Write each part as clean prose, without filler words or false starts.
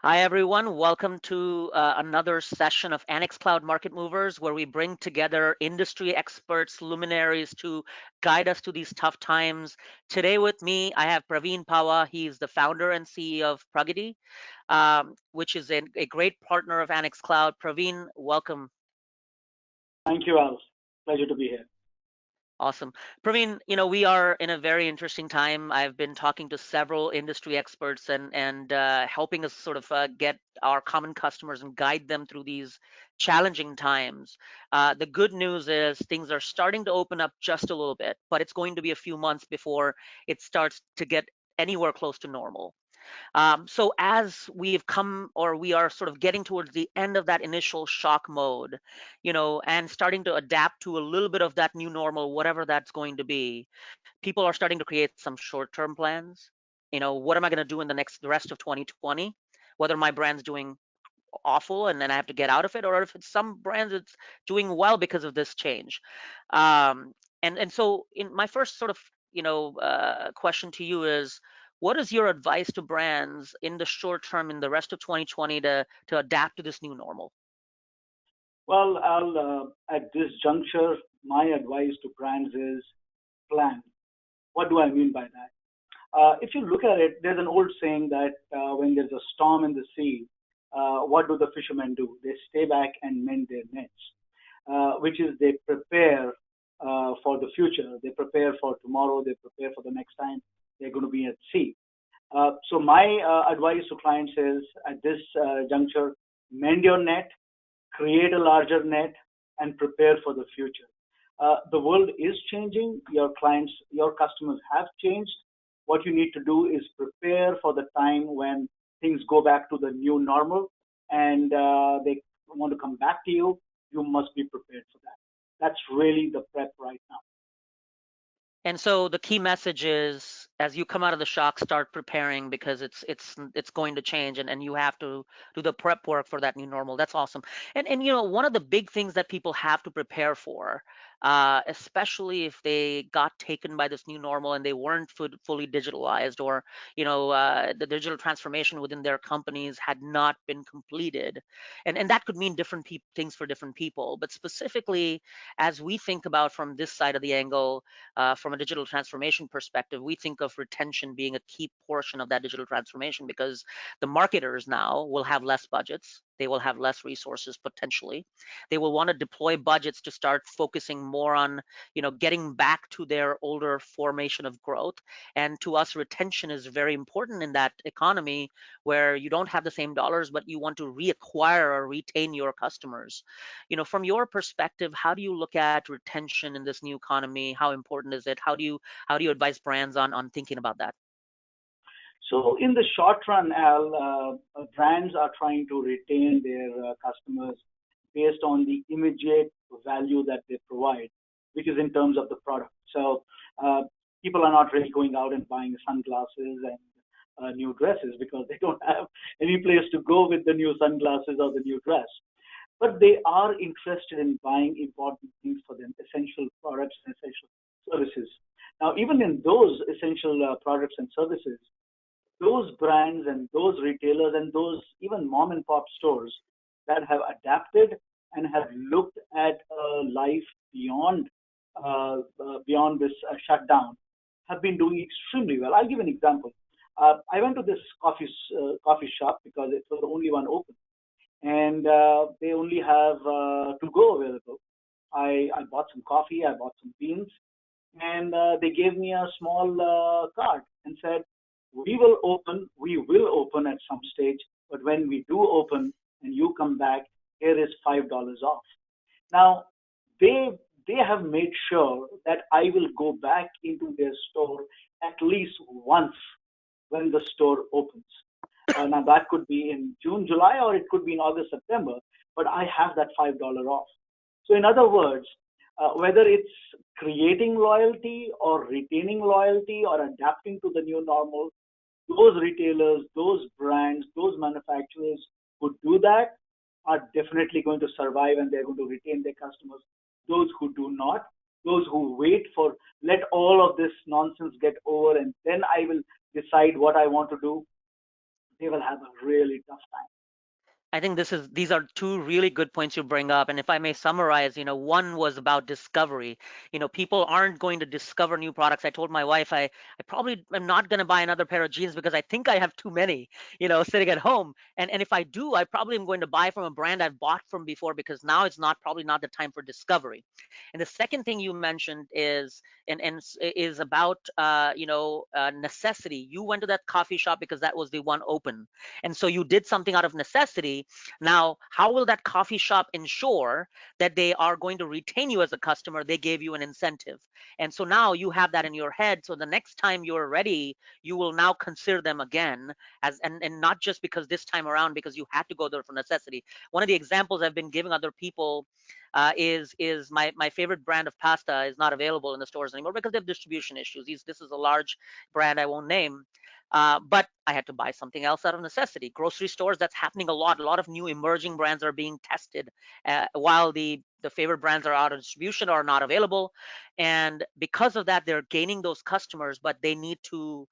Hi, everyone. Welcome to another session of Annex Cloud Market Movers, where we bring together industry experts, luminaries to guide us through these tough times. Today, with me, I have Praveen Pawa. He's the founder and CEO of Pragati, which is a great partner of Annex Cloud. Praveen, welcome. Thank you, Al. Pleasure to be here. Awesome. Praveen, we are in a very interesting time. I've been talking to several industry experts and helping us sort of get our common customers and guide them through these challenging times. The good news is things are starting to open up just a little bit, but it's going to be a few months before it starts to get anywhere close to normal. So as we've come or we are sort of getting towards the end of that initial shock mode, and starting to adapt to a little bit of that new normal, whatever that's going to be, people are starting to create some short-term plans. What am I going to do in the rest of 2020? Whether my brand's doing awful and then I have to get out of it, or if it's some brands it's doing well because of this change. And so in my first sort of question to you is, what is your advice to brands in the short term in the rest of 2020 to adapt to this new normal? Well, Al, at this juncture, my advice to brands is plan. What do I mean by that? If you look at it, there's an old saying that when there's a storm in the sea, what do the fishermen do? They stay back and mend their nets, which is they prepare for the future. They prepare for tomorrow. They prepare for the next time they're going to be at sea. So my advice to clients is at this juncture, mend your net, create a larger net, and prepare for the future. The world is changing. Your clients, your customers have changed. What you need to do is prepare for the time when things go back to the new normal and they want to come back to you. You must be prepared for that. That's really the prep right now. And so the key message is, as you come out of the shock, start preparing because it's going to change, and you have to do the prep work for that new normal. That's awesome. And one of the big things that people have to prepare for, especially if they got taken by this new normal and they weren't fully digitalized, or the digital transformation within their companies had not been completed, and that could mean different things for different people. But specifically, as we think about from this side of the angle, from a digital transformation perspective, we think of retention being a key portion of that digital transformation, because the marketers now will have less budgets. They will have less resources potentially. They will want to deploy budgets to start focusing more on, getting back to their older formation of growth. And to us, retention is very important in that economy where you don't have the same dollars, but you want to reacquire or retain your customers. From your perspective, how do you look at retention in this new economy? How important is it? How do you advise brands on thinking about that? So in the short run, Al, brands are trying to retain their customers based on the immediate value that they provide, which is in terms of the product. So uh, people are not really going out and buying sunglasses and new dresses because they don't have any place to go with the new sunglasses or the new dress. But they are interested in buying important things for them, essential products and essential services. Now, even in those essential products and services, those brands and those retailers and those even mom and pop stores that have adapted and have looked at life beyond this shutdown have been doing extremely well. I'll give an example. I went to this coffee shop because it was the only one open, and they only have to go available. I bought some coffee, I bought some beans, and they gave me a small card and said, we will open at some stage, but when we do open and you come back, here is $5 off. Now, they they have made sure that I will go back into their store at least once when the store opens. Now that could be in June, July, or it could be in August, September, but I have that $5 off. So in other words, whether it's creating loyalty or retaining loyalty or adapting to the new normal, those retailers, those brands, those manufacturers who do that are definitely going to survive and they're going to retain their customers. Those who do not, those who wait for let all of this nonsense get over and then I will decide what I want to do, they will have a really tough time. I think these are two really good points you bring up. And if I may summarize, one was about discovery. People aren't going to discover new products. I told my wife I probably am not going to buy another pair of jeans because I think I have too many, sitting at home. And if I do, I probably am going to buy from a brand I've bought from before because now it's not probably not the time for discovery. And the second thing you mentioned is about necessity. You went to that coffee shop because that was the one open, and so you did something out of necessity. Now, how will that coffee shop ensure that they are going to retain you as a customer? They gave you an incentive. And so now you have that in your head. So the next time you're ready, you will now consider them again and not just because this time around because you had to go there for necessity. One of the examples I've been giving other people is my favorite brand of pasta is not available in the stores anymore because they have distribution issues. This is a large brand I won't name, but I had to buy something else out of necessity. Grocery stores, that's happening a lot. A lot of new emerging brands are being tested while the favorite brands are out of distribution or not available. And because of that, they're gaining those customers, but they need to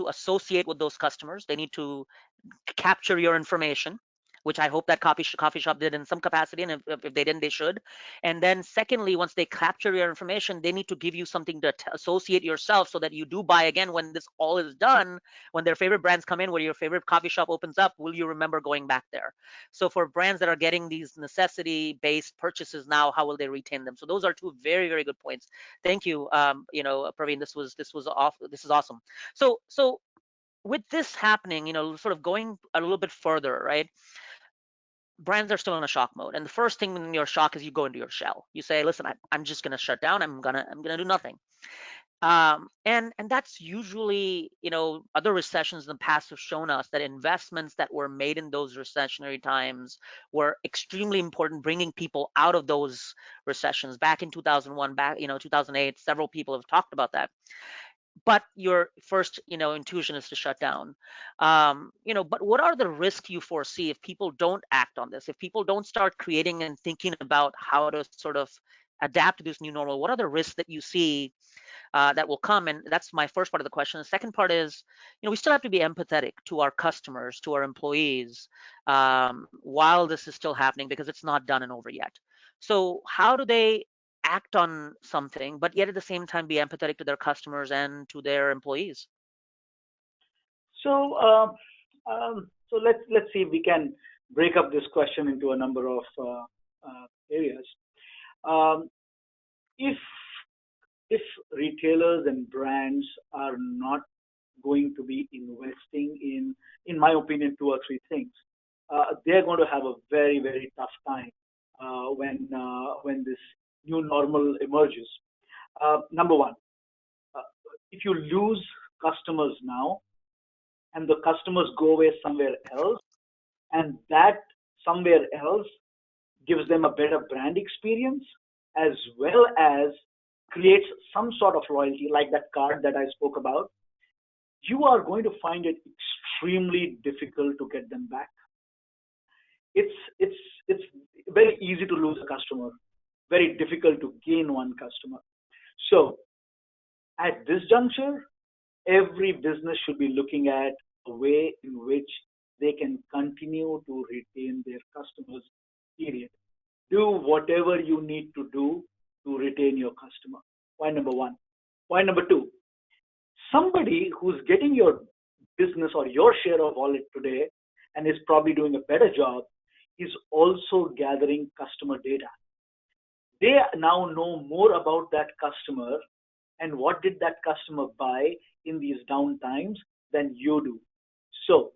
associate with those customers. They need to capture your information, which I hope that coffee shop did in some capacity, and if they didn't, they should. And then secondly, once they capture your information, they need to give you something to associate yourself so that you do buy again when this all is done. When their favorite brands come in, where your favorite coffee shop opens up, will you remember going back there? So for brands that are getting these necessity-based purchases now, how will they retain them? So those are two very, very good points. Thank you, Praveen. This is awesome. So with this happening, sort of going a little bit further, right? Brands are still in a shock mode, and the first thing when you're shocked is you go into your shell. You say, "Listen, I'm just gonna shut down. I'm gonna do nothing." And that's usually, other recessions in the past have shown us that investments that were made in those recessionary times were extremely important, bringing people out of those recessions. Back in 2001, 2008, several people have talked about that, but your first intuition is to shut down. But what are the risks you foresee if people don't act on this, if people don't start creating and thinking about how to sort of adapt to this new normal? What are the risks that you see that will come? And that's my first part of the question. The second part is, we still have to be empathetic to our customers, to our employees, while this is still happening because it's not done and over yet. So how do they act on something, but yet at the same time be empathetic to their customers and to their employees? So, so let's see if we can break up this question into a number of areas. Um, if if retailers and brands are not going to be investing in my opinion, two or three things, they're going to have a very, very tough time when this new normal emerges. Number one, uh, if you lose customers now and the customers go away somewhere else, and that somewhere else gives them a better brand experience as well as creates some sort of loyalty, like that card that I spoke about, you are going to find it extremely difficult to get them back. It's very easy to lose a customer, very difficult to gain one customer. So at this juncture, every business should be looking at a way in which they can continue to retain their customers, period. Do whatever you need to do to retain your customer. Point number one. Point number two, somebody who's getting your business or your share of wallet today and is probably doing a better job is also gathering customer data. They now know more about that customer and what did that customer buy in these down times than you do. So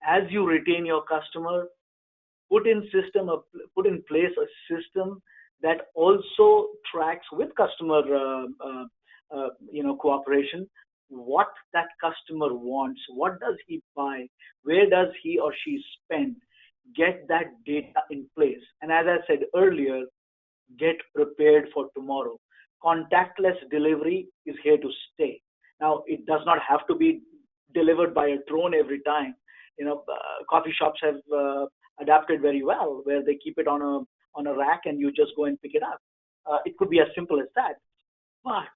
as you retain your customer, put in place a system that also tracks with customer cooperation what that customer wants, what does he buy, where does he or she spend. Get that data in place, and as I said earlier, get prepared for tomorrow. Contactless delivery is here to stay. Now, it does not have to be delivered by a drone every time. Coffee shops have adapted very well, where they keep it on a rack and you just go and pick it up. It could be as simple as that. But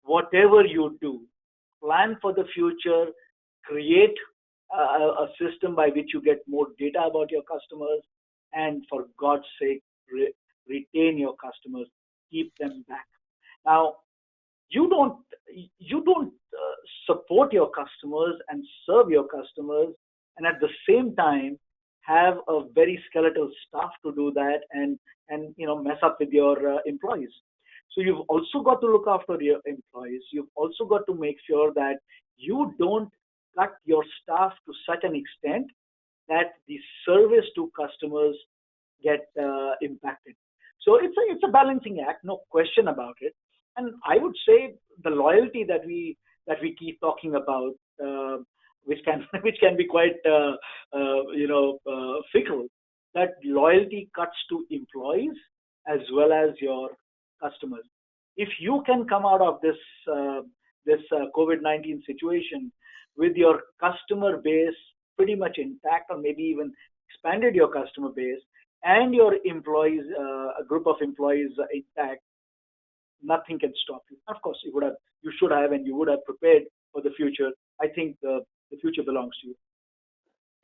whatever you do, plan for the future, create a system by which you get more data about your customers, and for God's sake, retain your customers, keep them back. Now, you don't support your customers and serve your customers, and at the same time have a very skeletal staff to do that, and mess up with your employees. So you've also got to look after your employees. You've also got to make sure that you don't cut your staff to such an extent that the service to customers get impacted. So it's a balancing act, no question about it. And I would say the loyalty that we keep talking about, which can which can be quite fickle. That loyalty cuts to employees as well as your customers. If you can come out of this COVID-19 situation with your customer base pretty much intact, or maybe even expanded your customer base, and your employees, a group of employees intact, nothing can stop you. Of course, you should have, and you would have prepared for the future. I think the future belongs to you.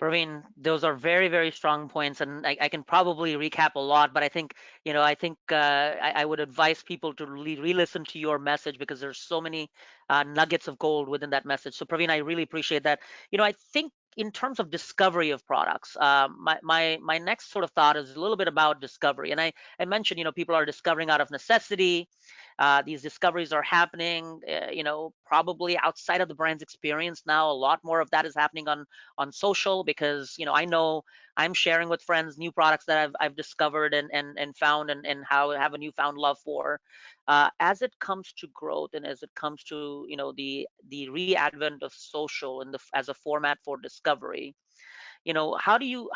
Praveen, those are very, very strong points, and I can probably recap a lot, but I would advise people to re-listen to your message because there's so many nuggets of gold within that message. So, Praveen, I really appreciate that. I think in terms of discovery of products, my next sort of thought is a little bit about discovery, and I mentioned, people are discovering out of necessity. These discoveries are happening, probably outside of the brand's experience now. A lot more of that is happening on social because I know I'm sharing with friends new products that I've discovered and found and how I have a newfound love for. As it comes to growth and as it comes to the re-advent of social as a format for discovery, how do you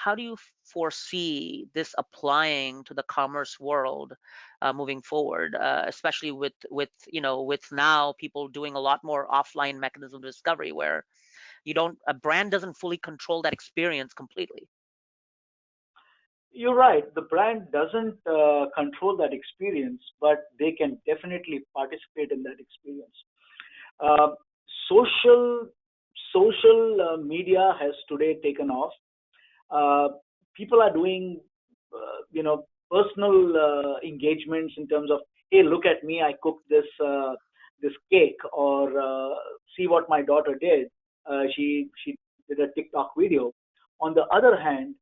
foresee this applying to the commerce world moving forward, especially with now people doing a lot more offline mechanism of discovery where a brand doesn't fully control that experience completely. You're right. The brand doesn't control that experience, but they can definitely participate in that experience. Uh, social social media has today taken off. uh, People are doing personal engagements in terms of, hey, look at me, I cooked this cake, or see what my daughter did. She did a TikTok video. On the other hand,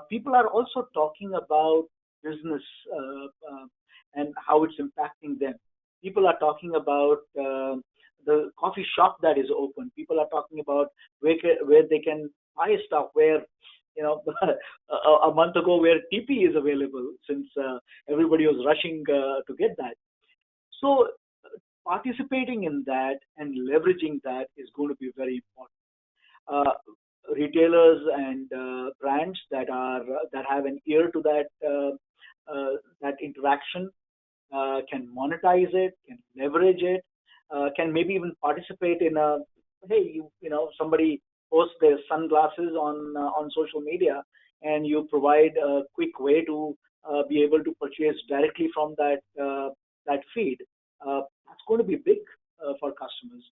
people are also talking about business, and how it's impacting them. People are talking about the coffee shop that is open. People are talking about where they can buy stuff, where a month ago, where TP is available, since everybody was rushing to get that. So participating in that and leveraging that is going to be very important. Uh, Retailers and brands that have an ear to that interaction can monetize it, can leverage it, can maybe even participate in a, hey, somebody posts their sunglasses on social media, and you provide a quick way to be able to purchase directly from that feed. That's going to be big for customers.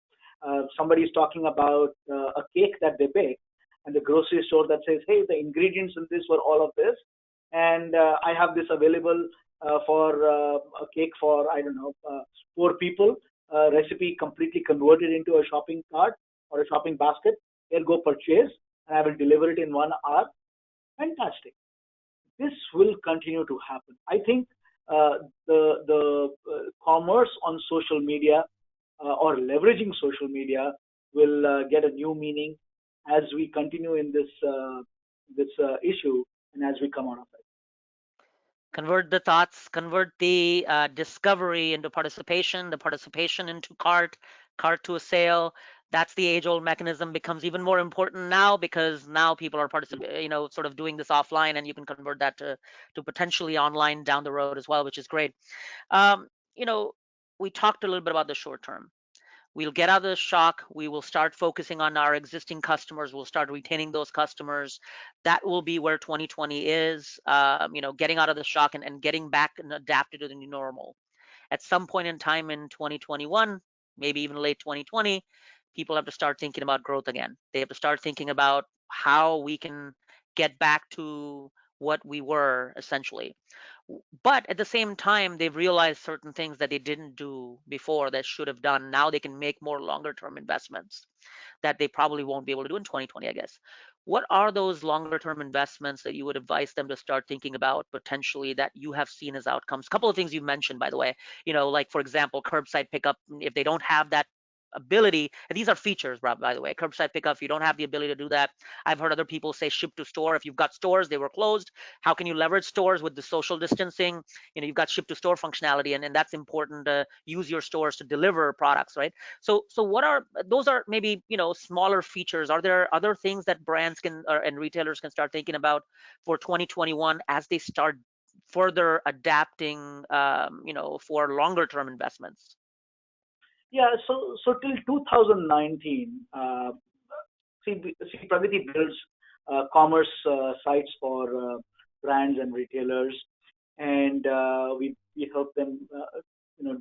Somebody's talking about a cake that they bake, and the grocery store that says, hey, the ingredients in this were all of this, and I have this available for a cake for, I don't know, 4 people. Recipe completely converted into a shopping cart or a shopping basket. They'll go purchase, and I will deliver it in 1 hour. Fantastic. This will continue to happen. I think the commerce on social media, or leveraging social media, will get a new meaning as we continue in this issue, and as we come out of it. Convert the thoughts, convert the discovery into participation, the participation into cart to a sale. That's the age-old mechanism, becomes even more important now because now people are sort of doing this offline, and you can convert that to potentially online down the road as well, which is great. Um, you know, we talked a little bit about the short term. We'll get out of the shock. We will start focusing on our existing customers. We'll start retaining those customers. That will be where 2020 is, getting out of the shock and getting back and adapted to the new normal. At some point in time in 2021, maybe even late 2020, people have to start thinking about growth again. They have to start thinking about how we can get back to what we were essentially. But at the same time, they've realized certain things that they didn't do before that should have done. Now they can make more longer term investments that they probably won't be able to do in 2020, I guess. What are those longer term investments that you would advise them to start thinking about potentially that you have seen as outcomes? A couple of things you mentioned, by the way, like for example, curbside pickup. If they don't have that ability, and these are features, by the way, curbside pickup, if you don't have the ability to do that, I've heard other people say ship to store. If you've got stores, they were closed. How can you leverage stores with the social distancing? You've got ship to store functionality, and that's important to use your stores to deliver products, right? So what are those are maybe smaller features. Are there other things that brands can and retailers can start thinking about for 2021 as they start further adapting, for longer term investments? Yeah, so till 2019, see, Pragati builds commerce sites for brands and retailers, and we help them,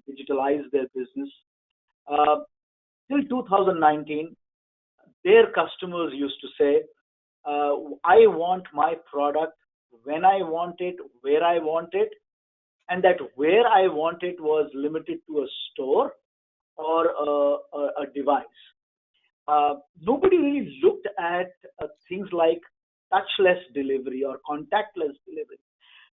digitalize their business. Uh, Till 2019, their customers used to say, "I want my product when I want it, where I want it," and that where I want it was limited to a store or a device. Nobody really looked at things like touchless delivery or contactless delivery.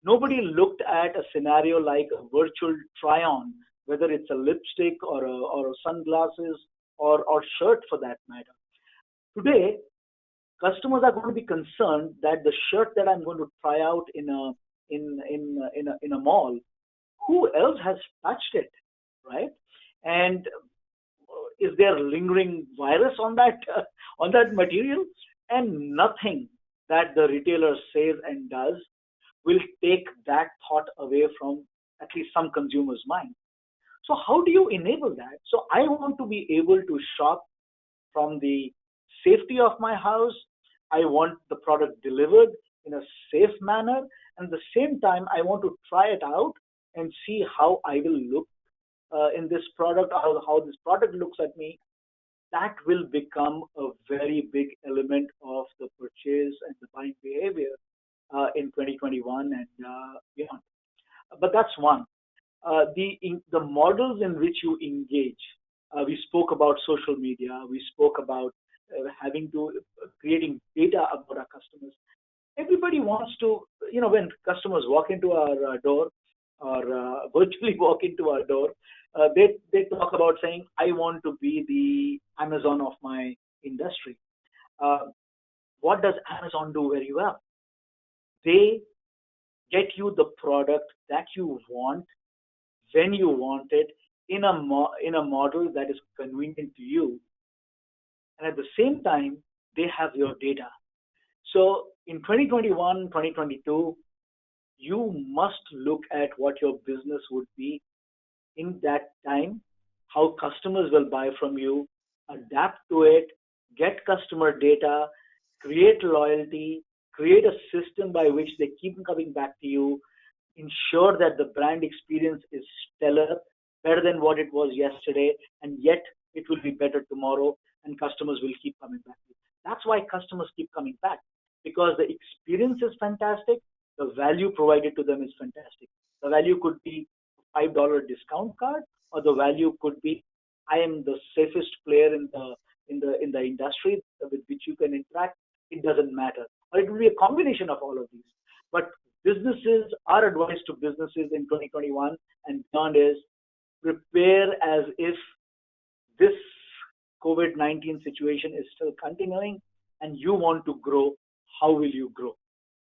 Nobody looked at a scenario like a virtual try on, whether it's a lipstick or sunglasses or shirt for that matter. Today, customers are going to be concerned that the shirt that I'm going to try out in a mall, who else has touched it, right? And is there lingering virus on that on that material? And nothing that the retailer says and does will take that thought away from at least some consumers' mind. So how do you enable that? So I want to be able to shop from the safety of my house. I want the product delivered in a safe manner. And at the same time, I want to try it out and see how I will look in this product, how this product looks at me. That will become a very big element of the purchase and the buying behavior in 2021 and beyond. But that's one. The models in which you engage. We spoke about social media. We spoke about having to creating data about our customers. Everybody wants to, when customers walk into our door or virtually walk into our door, they talk about saying, "I want to be the Amazon of my industry." Uh, what does Amazon do very well? They get you the product that you want when you want it in a model that is convenient to you, and at the same time they have your data. So in 2021, 2022, you must look at what your business would be in that time, how customers will buy from you, adapt to it, get customer data, create loyalty, create a system by which they keep coming back to you, ensure that the brand experience is stellar, better than what it was yesterday, and yet it will be better tomorrow, and customers will keep coming back. That's why customers keep coming back, because the experience is fantastic, the value provided to them is fantastic. The value could be a $5 discount card, or the value could be, I am the safest player in the industry with which you can interact. It doesn't matter, or it will be a combination of all of these. But businesses, our advice to businesses in 2021 and beyond is prepare as if this COVID-19 situation is still continuing and you want to grow. How will you grow?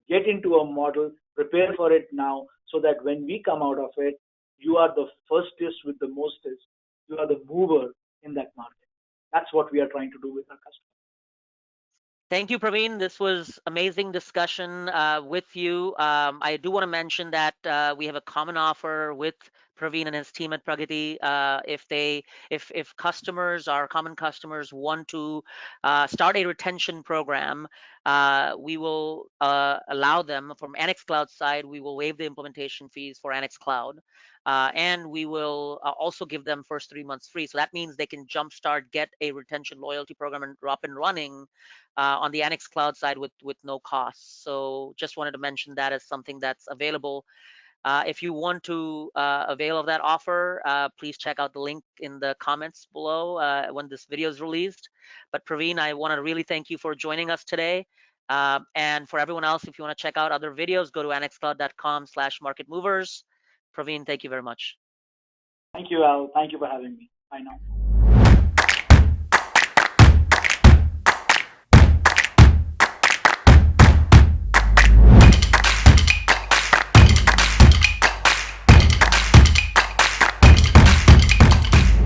Get into a model, prepare for it now, so that when we come out of it, you are the firstest with the mostest. You are the mover in that market. That's what we are trying to do with our customers. Thank you, Praveen. This was amazing discussion with you. I do want to mention that we have a common offer with Praveen and his team at Pragati. If customers, our common customers, want to start a retention program, we will allow them from Annex Cloud side. We will waive the implementation fees for Annex Cloud, and we will also give them first 3 months free. So that means they can jumpstart, get a retention loyalty program and up and running on the Annex Cloud side with no costs. So just wanted to mention that as something that's available. If you want to avail of that offer, please check out the link in the comments below when this video is released. But Praveen, I want to really thank you for joining us today. And for everyone else, if you want to check out other videos, go to annexcloud.com/marketmovers. Praveen, thank you very much. Thank you, Al. Thank you for having me. Bye now.